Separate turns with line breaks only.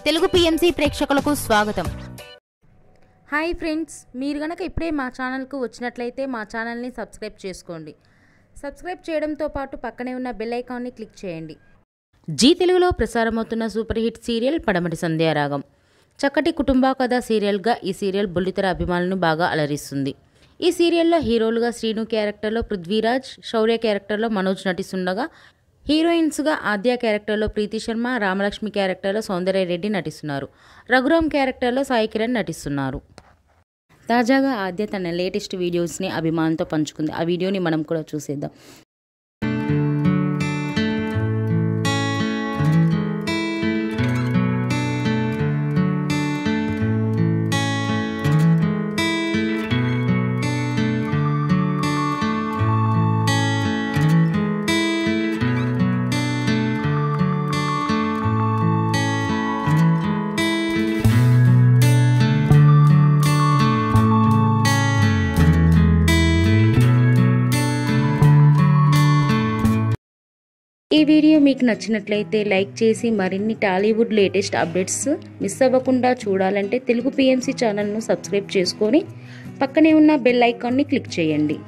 Telugu PMC ప్రేక్షకులకు స్వాగతం.
Hi friends, మీరు గనక ఇప్పుడే మా ఛానల్కు వచ్చినట్లయితే మా ఛానల్ని సబ్స్క్రైబ్ చేసుకోండి. సబ్స్క్రైబ్ చేయడంతో పాటు పక్కనే ఉన్న బెల్ ఐకాన్ని క్లిక్ చేయండి. జీ తెలుగులో ప్రసారమవుతున్న సూపర్ హిట్ సీరియల్ పడమటి సంధ్యారాగం. చక్కటి కుటుంబ కథ సీరియల్గా ఈ సీరియల్ బుల్లితెర అభిమానులను బాగా అలరిస్తుంది. ఈ సీరియల్లో హీరోలుగా శ్రీను క్యారెక్టర్లో పృథ్వీరాజ్, శౌర్య క్యారెక్టర్లో మనోజ్ నటిస్తుండగా హీరోయిన్స్గా ఆద్య క్యారెక్టర్లో ప్రీతి శర్మ, రామలక్ష్మి క్యారెక్టర్లో సౌందర్య రెడ్డి నటిస్తున్నారు. రఘురామ్ క్యారెక్టర్లో సాయి కిరణ్ నటిస్తున్నారు. తాజాగా ఆద్య తన లేటెస్ట్ వీడియోస్ని అభిమానులతో పంచుకుంది. ఆ వీడియోని మనం కూడా చూసేద్దాం. ఈ వీడియో మీకు నచ్చినట్లయితే లైక్ చేసి మరిన్ని టాలీవుడ్ లేటెస్ట్ అప్డేట్స్ మిస్ అవ్వకుండా చూడాలంటే తెలుగు పిఎంసి ఛానల్ను సబ్స్క్రైబ్ చేసుకొని పక్కనే ఉన్న బెల్ ఐకాన్ని క్లిక్ చేయండి.